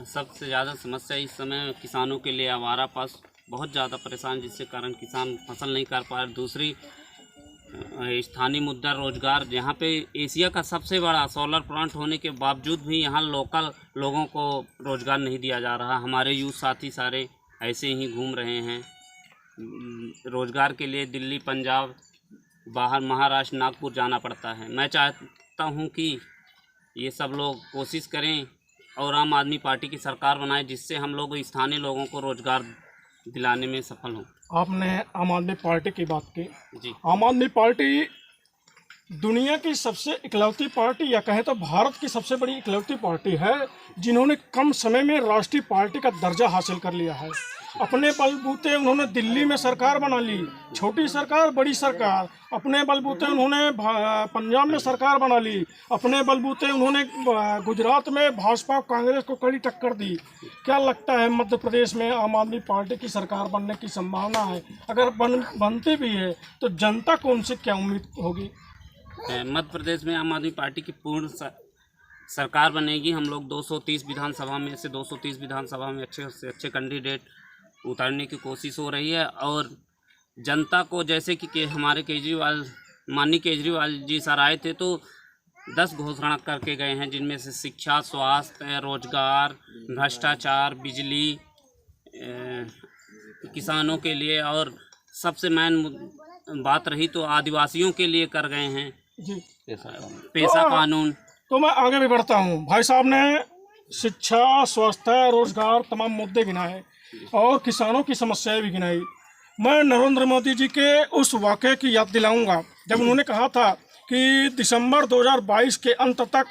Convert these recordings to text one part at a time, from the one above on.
सबसे ज़्यादा समस्या इस समय किसानों के लिए आवारा पशु बहुत ज़्यादा परेशान, जिसके कारण किसान फसल नहीं कर पा रहे। दूसरी स्थानीय मुद्दा रोजगार, यहाँ पे एशिया का सबसे बड़ा सोलर प्लांट होने के बावजूद भी यहाँ लोकल लोगों को रोजगार नहीं दिया जा रहा। हमारे यूथ साथी सारे ऐसे ही घूम रहे हैं रोजगार के लिए। दिल्ली, पंजाब, बाहर महाराष्ट्र, नागपुर जाना पड़ता है। मैं चाहता हूँ कि ये सब लोग कोशिश करें और आम आदमी पार्टी की सरकार बनाए, जिससे हम लोग स्थानीय लोगों को रोजगार दिलाने में सफल हों। आपने आम आदमी पार्टी की बात की जी। आम आदमी पार्टी दुनिया की सबसे इकलौती पार्टी, या कहें तो भारत की सबसे बड़ी इकलौती पार्टी है जिन्होंने कम समय में राष्ट्रीय पार्टी का दर्जा हासिल कर लिया है। अपने बलबूते उन्होंने दिल्ली में सरकार बना ली, छोटी सरकार बड़ी सरकार। अपने बलबूते उन्होंने पंजाब में सरकार बना ली। अपने बलबूते उन्होंने गुजरात में भाजपा और कांग्रेस को कड़ी टक्कर दी। क्या लगता है मध्य प्रदेश में आम आदमी पार्टी की सरकार बनने की संभावना है? अगर बनती भी है तो जनता को उनसे क्या उम्मीद होगी? मध्य प्रदेश में आम आदमी पार्टी की पूर्ण सरकार बनेगी। हम लोग 230 विधानसभा में से 230 विधानसभा में अच्छे से अच्छे कैंडिडेट उतारने की कोशिश हो रही है। और जनता को, जैसे कि हमारे माननीय केजरीवाल जी सर आए थे तो 10 घोषणा करके गए हैं, जिनमें से शिक्षा, स्वास्थ्य, रोजगार, भ्रष्टाचार, बिजली, किसानों के लिए, और सबसे मेन बात रही तो आदिवासियों के लिए कर गए हैं जी पैसा कानून। तो मैं आगे भी बढ़ता हूँ। भाई साहब ने शिक्षा, स्वास्थ्य, रोजगार तमाम मुद्दे गिनाए और किसानों की समस्याएं भी गिनाई। मैं नरेंद्र मोदी जी के उस वाक़े की याद दिलाऊंगा जब उन्होंने कहा था कि दिसंबर 2022 के अंत तक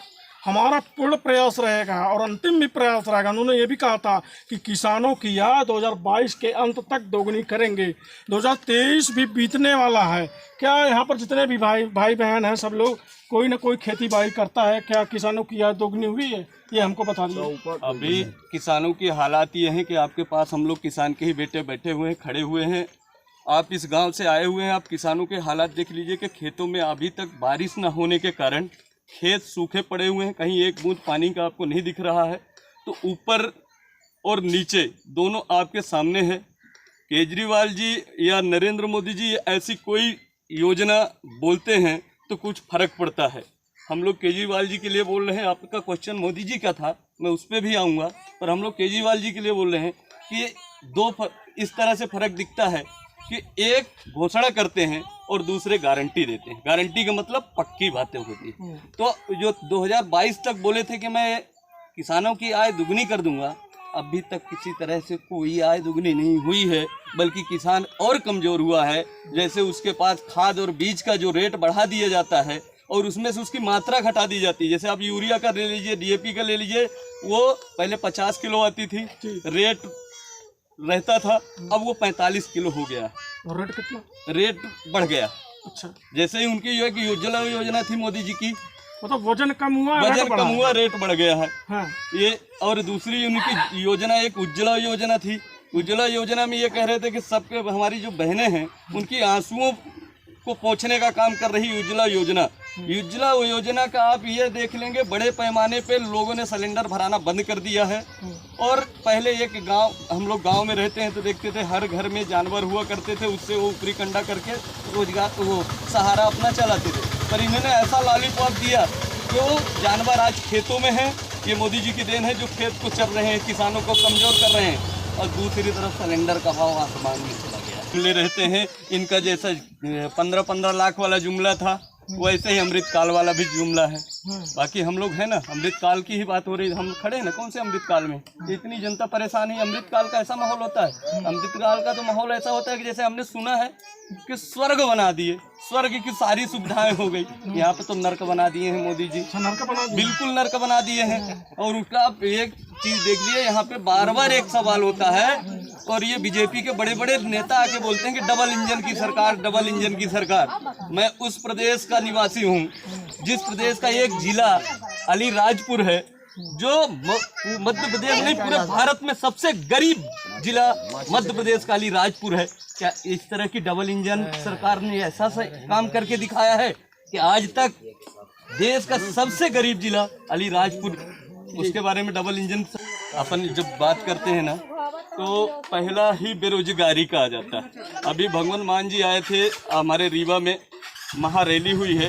हमारा पूर्ण प्रयास रहेगा और अंतिम भी प्रयास रहेगा। उन्होंने ये भी कहा था कि किसानों की आय 2022 के अंत तक दोगुनी करेंगे। 2023 भी बीतने वाला है। क्या यहाँ पर जितने भी भाई बहन हैं सब लोग कोई ना कोई खेती बाड़ी करता है? क्या किसानों की आय दोगुनी हुई है? ये हमको बता दीजिए। अभी किसानों की हालात ये हैं कि आपके पास हम लोग किसान के ही बेटे बैठे हुए हैं, खड़े हुए हैं। आप इस गांव से आए हुए हैं, आप किसानों के हालात देख लीजिए कि खेतों में अभी तक बारिश न होने के कारण खेत सूखे पड़े हुए हैं, कहीं एक बूंद पानी का आपको नहीं दिख रहा है। तो ऊपर और नीचे दोनों आपके सामने है। केजरीवाल जी या नरेंद्र मोदी जी ऐसी कोई योजना बोलते हैं तो कुछ फर्क पड़ता है। हम लोग केजरीवाल जी के लिए बोल रहे हैं। आपका क्वेश्चन मोदी जी का था, मैं उस पर भी आऊँगा, पर हम लोग केजरीवाल जी के लिए बोल रहे हैं कि इस तरह से फ़र्क दिखता है कि एक घोषणा करते हैं और दूसरे गारंटी देते हैं। गारंटी का मतलब पक्की बातें होती हैं। तो जो 2022 तक बोले थे कि मैं किसानों की आय दुगनी कर दूंगा, अभी तक किसी तरह से कोई आय दुगनी नहीं हुई है, बल्कि किसान और कमज़ोर हुआ है। जैसे उसके पास खाद और बीज का जो रेट बढ़ा दिया जाता है और उसमें से उसकी मात्रा घटा दी जाती है। जैसे आप यूरिया का ले लीजिए, DAP का ले लीजिए, वो पहले 50 किलो आती थी, रेट रहता था, अब वो 45 किलो हो गया। और रेट कितना? रेट बढ़ गया। अच्छा, जैसे ही उनकी जो है कि उज्ज्वला योजना थी मोदी जी की, मतलब वजन कम हुआ, वजन कम हुआ, रेट बढ़ गया है। हाँ। ये और दूसरी उनकी योजना एक उज्ज्वला योजना थी। उज्ज्वला योजना में ये कह रहे थे कि सबके हमारी जो बहनें हैं उनकी आंसुओं को पोंछने का काम कर रही उज्ज्वला योजना। उज्ज्वला योजना का आप ये देख लेंगे, बड़े पैमाने पे लोगों ने सिलेंडर भराना बंद कर दिया है। और पहले एक गांव, हम लोग गांव में रहते हैं तो देखते थे हर घर में जानवर हुआ करते थे, उससे वो ऊपरी कंडा करके रोजगार वो सहारा अपना चलाते थे। पर इन्होंने ऐसा लॉलीपॉप दिया कि वो जानवर आज खेतों में हैं। ये मोदी जी की देन है जो खेत को चल रहे हैं, किसानों को कमज़ोर कर रहे हैं। और दूसरी तरफ सिलेंडर का भाव आसमान में चला गया। जुमले रहते हैं इनका, जैसा 15-15 लाख वाला जुमला था वैसे ही अमृतकाल वाला भी जुमला है। बाकी हम लोग है ना, अमृतकाल की ही बात हो रही है, हम खड़े हैं ना कौन से अमृतकाल में। इतनी जनता परेशान है। अमृतकाल का ऐसा माहौल होता है, अमृतकाल का तो माहौल ऐसा होता है कि जैसे हमने सुना है कि स्वर्ग बना दिए, स्वर्ग की सारी सुविधाएं हो गई। यहाँ पे तो नर्क बना दिए हैं मोदी जी, बिल्कुल नर्क बना दिए हैं। और उसका आप एक चीज देख लिए, यहाँ पे बार बार एक सवाल होता है और ये बीजेपी के बड़े बड़े नेता आके बोलते हैं कि डबल इंजन की सरकार, डबल इंजन की सरकार। मैं उस प्रदेश का निवासी हूँ जिस प्रदेश का एक जिला अलीराजपुर है, जो मध्य प्रदेश नहीं पूरे भारत में सबसे गरीब जिला मध्य प्रदेश का अलीराजपुर है। क्या इस तरह की डबल इंजन सरकार ने ऐसा काम करके दिखाया है कि आज तक देश का सबसे गरीब जिला अलीराजपुर, उसके बारे में डबल इंजन अपन जब बात करते हैं ना तो पहला ही बेरोजगारी का आ जाता है। अभी भगवंत मान जी आए थे, हमारे रीवा में महारैली हुई है,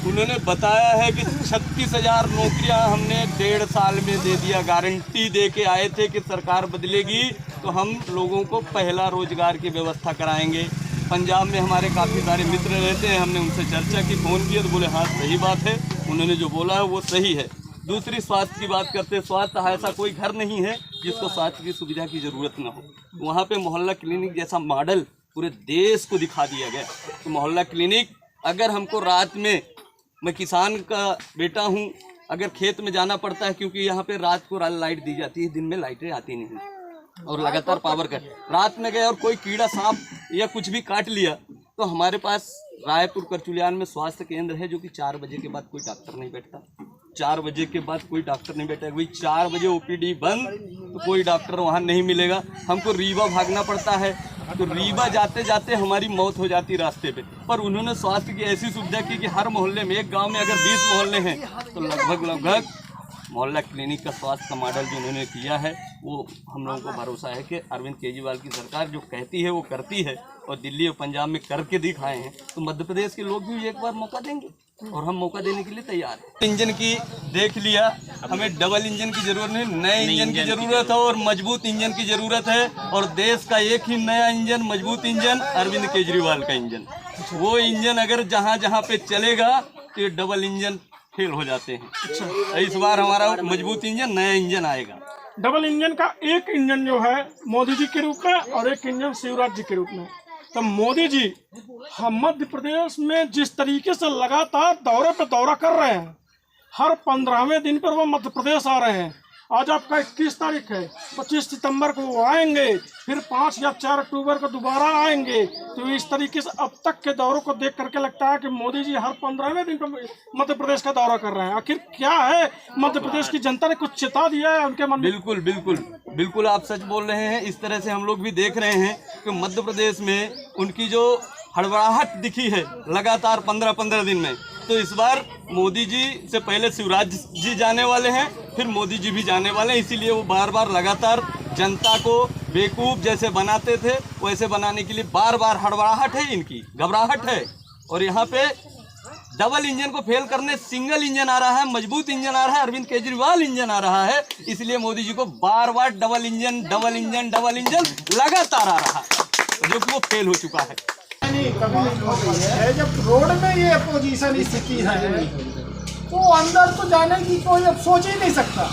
उन्होंने बताया है कि 36,000 नौकरियां हमने 1.5 साल में दे दिया। गारंटी दे के आए थे कि सरकार बदलेगी तो हम लोगों को पहला रोजगार की व्यवस्था कराएंगे। पंजाब में हमारे काफ़ी सारे मित्र रहते हैं, हमने उनसे चर्चा की, फ़ोन किया तो बोले हाँ सही बात है, उन्होंने जो बोला है वो सही है। दूसरी स्वास्थ्य की बात करते हैं, स्वास्थ्य ऐसा कोई घर नहीं है जिसको स्वास्थ्य की सुविधा की ज़रूरत ना हो। वहाँ पे मोहल्ला क्लिनिक जैसा मॉडल पूरे देश को दिखा दिया गया। तो मोहल्ला क्लिनिक, अगर हमको रात में, मैं किसान का बेटा हूँ, अगर खेत में जाना पड़ता है क्योंकि यहाँ पे रात को लाइट दी जाती है, दिन में लाइटें आती नहीं और लगातार पावर कट, रात में गए और कोई कीड़ा सांप या कुछ भी काट लिया तो हमारे पास रायपुर करचुलियान में स्वास्थ्य केंद्र है जो कि 4 बजे के बाद कोई डॉक्टर नहीं बैठता। 4 बजे के बाद कोई डॉक्टर नहीं बैठा, भाई 4 बजे ओपीडी बंद तो कोई डॉक्टर वहाँ नहीं मिलेगा। हमको रीवा भागना पड़ता है, तो रीवा जाते जाते हमारी मौत हो जाती रास्ते पे। पर उन्होंने स्वास्थ्य की ऐसी सुविधा की कि हर मोहल्ले में, एक गांव में अगर 20 मोहल्ले हैं तो लगभग मोहल्ला क्लिनिक का स्वास्थ्य का मॉडल जो उन्होंने किया है वो हम लोगों को भरोसा है कि अरविंद केजरीवाल की सरकार जो कहती है वो करती है, और दिल्ली और पंजाब में करके दिखाए हैं। तो मध्य प्रदेश के लोग भी एक बार मौका देंगे और हम मौका देने के लिए तैयार हैं। इंजन की देख लिया, हमें डबल इंजन की जरूरत नहीं, नए इंजन की जरूरत है और मजबूत इंजन की जरूरत है। और देश का एक ही नया इंजन, मजबूत इंजन, अरविंद केजरीवाल का इंजन। वो इंजन अगर जहाँ जहाँ पे चलेगा तो ये डबल इंजन फेल हो जाते हैं। अच्छा, इस बार हमारा मजबूत इंजन, नया इंजन आएगा। डबल इंजन का एक इंजन जो है मोदी जी के रूप में और एक इंजन शिवराज जी के रूप में। तो मोदी जी हम मध्य प्रदेश में जिस तरीके से लगातार दौरे पे दौरा कर रहे हैं, हर 15वें दिन पर वो मध्य प्रदेश आ रहे हैं। आज आपका 21 तारीख है, 25 सितंबर को वो आएंगे, फिर 5 या 4 अक्टूबर को दोबारा आएंगे। तो इस तरीके से अब तक के दौरों को देख करके लगता है कि मोदी जी हर 15वें दिन पर मध्य प्रदेश का दौरा कर रहे हैं। आखिर क्या है, मध्य प्रदेश की जनता ने कुछ चेता दिया है उनके मन में? बिल्कुल बिल्कुल बिल्कुल आप सच बोल रहे हैं। इस तरह से हम लोग भी देख रहे हैं कि मध्य प्रदेश में उनकी जो हड़बड़ाहट दिखी है लगातार 15-15 दिन में, तो इस बार मोदी जी से पहले शिवराज जी जाने वाले हैं, फिर मोदी जी भी जाने वाले हैं। इसीलिए वो बार बार लगातार जनता को बेवकूफ़ जैसे बनाते थे वैसे बनाने के लिए बार बार हड़बड़ाहट है, इनकी घबराहट है। और यहाँ पे डबल इंजन को फेल करने सिंगल इंजन आ रहा है, मजबूत इंजन आ रहा है, अरविंद केजरीवाल इंजन आ रहा है। इसलिए मोदी जी को बार बार डबल इंजन लगातार आ रहा है, जो कि वो फेल हो चुका है। नहीं, कभी नहीं हो रही है। जब रोड में ये पोजीशन स्थिति है तो अंदर तो जाने की कोई अब सोच ही नहीं सकता।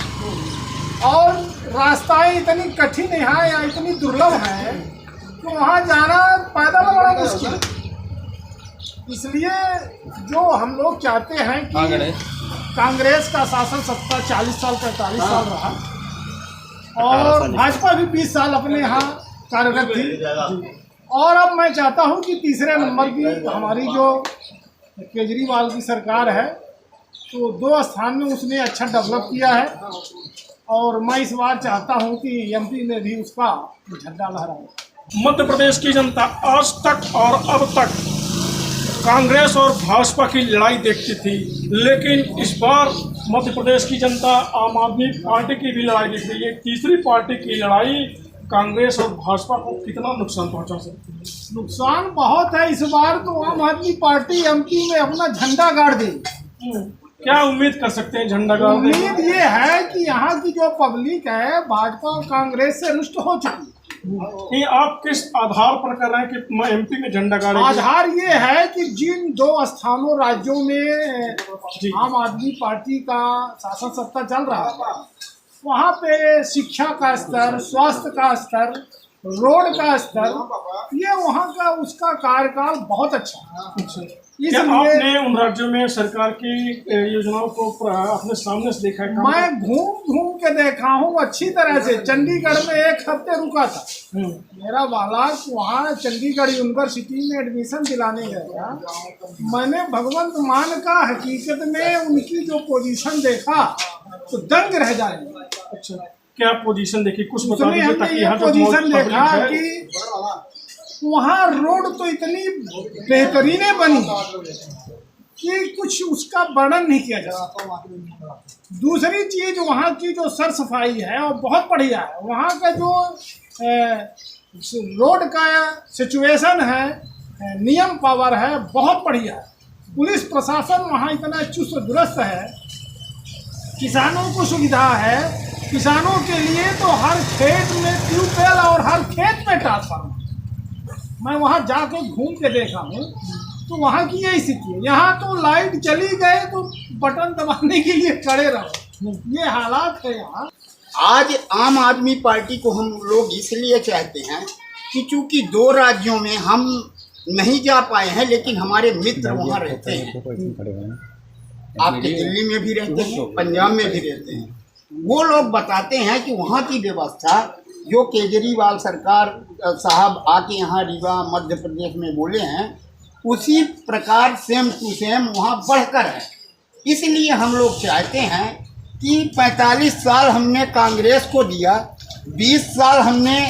और रास्ताएं इतनी कठिन है या इतनी दुर्लभ है तो वहाँ जाना पैदल बड़ा मुश्किल है। इसलिए जो हम लोग चाहते हैं कि कांग्रेस का शासन सत्ता 40 साल 45 साल रहा और भाजपा भी 20 साल अपने यहाँ कार्यरत थी, और अब मैं चाहता हूं कि तीसरे नंबर की हमारी जो केजरीवाल की सरकार है तो 2 स्थान में उसने अच्छा डेवलप किया है। और मैं इस बार चाहता हूं कि एमपी में भी उसका झंडा लहराए। मध्य प्रदेश की जनता आज तक और अब तक कांग्रेस और भाजपा की लड़ाई देखती थी, लेकिन इस बार मध्य प्रदेश की जनता आम आदमी पार्टी की भी लड़ाई देख रही है। तीसरी पार्टी की लड़ाई कांग्रेस और भाजपा को कितना नुकसान पहुंचा सकती है? नुकसान बहुत है। इस बार तो आम आदमी पार्टी एमपी में अपना झंडा गाड़ देगी। क्या उम्मीद कर सकते हैं झंडा गाड़? उम्मीद ये है कि यहाँ की जो पब्लिक है भाजपा और कांग्रेस से रुष्ट हो चुकी है। ये आप किस आधार पर कर रहे हैं कि मैं एमपी में झंडा गाड़ेंगे? आधार ये है कि जिन 2 स्थानों राज्यों में आम आदमी पार्टी का शासन सत्ता चल रहा है वहाँ पे शिक्षा का स्तर, स्वास्थ्य का स्तर, रोड का स्तर, ये वहाँ का उसका कार्यकाल बहुत अच्छा है। क्या आपने उन राज्यों में सरकार की योजनाओं को अपने सामने से देखा है? मैं घूम के देखा हूँ अच्छी तरह से। चंडीगढ़ में 1 हफ्ते रुका था। मेरा बालक वहाँ चंडीगढ़ यूनिवर्सिटी में एडमिशन दिलाने गया। मैंने भगवंत मान का हकीकत में उनकी जो पोजीशन देखा तो दंग रह जाएंगे। अच्छा, क्या पोजीशन देखी, कुछ बता दीजिए हमने ताकि ये यहाँ पोजीशन देखा कि वहाँ रोड तो इतनी बेहतरीन बनी कि कुछ उसका वर्णन नहीं किया जा सकता। दूसरी चीज वहाँ की जो सर सफाई है वो बहुत बढ़िया है। वहाँ का जो रोड का सिचुएशन है, नियम पावर है, बहुत बढ़िया है। पुलिस प्रशासन वहाँ इतना चुस्त दुरुस्त है, किसानों को सुविधा है। किसानों के लिए तो हर खेत में ट्यूबवेल और हर खेत में ट्रांसफार्मर। मैं वहाँ जाके घूम के देखा हूँ, तो वहाँ की यही स्थिति है। यहाँ तो लाइट चली गए तो बटन दबाने के लिए खड़े रहो, ये हालात है यहाँ। आज आम आदमी पार्टी को हम लोग इसलिए चाहते हैं कि चूंकि 2 राज्यों में हम नहीं जा पाए हैं, लेकिन हमारे मित्र वहाँ रहते हैं। आपके दिल्ली में भी रहते हैं, पंजाब में भी रहते हैं। वो लोग बताते हैं कि वहाँ की व्यवस्था जो केजरीवाल सरकार साहब आके यहाँ रीवा मध्य प्रदेश में बोले हैं, उसी प्रकार सेम टू सेम वहाँ बढ़कर है। इसलिए हम लोग चाहते हैं कि 45 साल हमने कांग्रेस को दिया, 20 साल हमने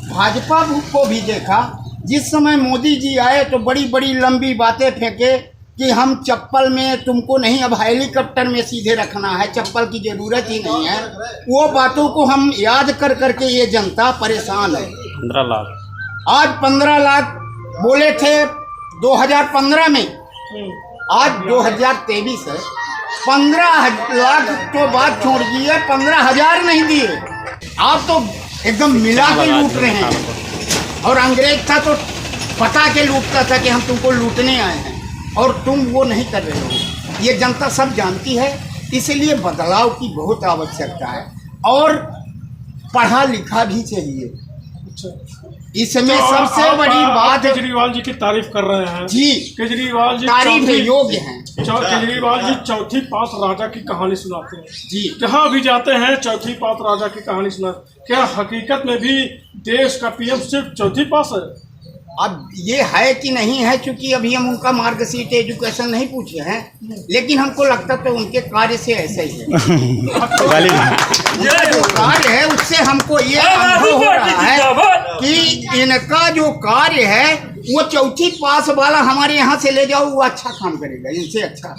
भाजपा को भी देखा। जिस समय मोदी जी आए तो बड़ी बड़ी लंबी बातें फेंके कि हम चप्पल में तुमको नहीं, अब हेलीकॉप्टर में सीधे रखना है, चप्पल की ज़रूरत ही नहीं है। वो बातों को हम याद कर करके ये जनता परेशान है। 15 लाख आज 15 लाख बोले थे 2015 में, आज 2023 है। 15 लाख तो बात छोड़ दिए, 15,000 नहीं दिए। आप तो एकदम मिला के लूट रहे हैं। और अंग्रेज था तो पता के लूटता था कि हम तुमको लूटने आए हैं, और तुम वो नहीं कर रहे हो। ये जनता सब जानती है। इसलिए बदलाव की बहुत आवश्यकता है, और पढ़ा लिखा भी चाहिए। इसमें सबसे बड़ी बात, केजरीवाल जी की तारीफ कर रहे हैं जी, केजरीवाल जी तारीफ योग्य हैं। केजरीवाल जी चौथी पास राजा की कहानी सुनाते हैं जी, जहाँ भी जाते हैं चौथी पास राजा की कहानी सुना। क्या हकीकत में भी देश का पीएम सिर्फ चौथी पास है? अब ये है कि नहीं है, क्योंकि अभी हम उनका मार्कशीट एजुकेशन नहीं पूछे हैं, लेकिन हमको लगता तो उनके कार्य से ऐसे ही है। उनका जो कार्य है उससे हमको ये अनुभव हो रहा है कि इनका जो कार्य है वो चौथी पास वाला हमारे यहाँ से ले जाओ, वो अच्छा काम करेगा, इनसे अच्छा।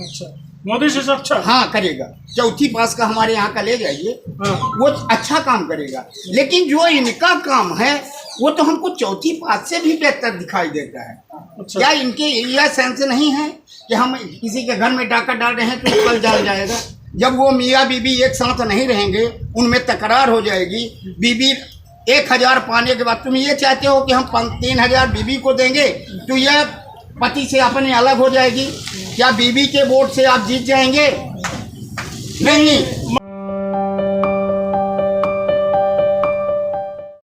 मोदी से अच्छा हाँ करेगा। चौथी पास का हमारे यहाँ का ले जाइए, वो अच्छा काम करेगा। लेकिन जो इनका काम है वो तो हमको चौथी पास से भी बेहतर दिखाई देता है। क्या इनके यह सेंस नहीं है कि हम किसी के घर में डाका डाल रहे हैं तो कल जल जाएगा? जब वो मियाँ बीबी एक साथ नहीं रहेंगे, उनमें तकरार हो जाएगी। बीबी 1,000 पाने के बाद तुम ये चाहते हो कि हम 3,000 बीबी को देंगे तो यह पति से अपने अलग हो जाएगी? क्या बीबी के वोट से आप जीत जाएंगे? नहीं।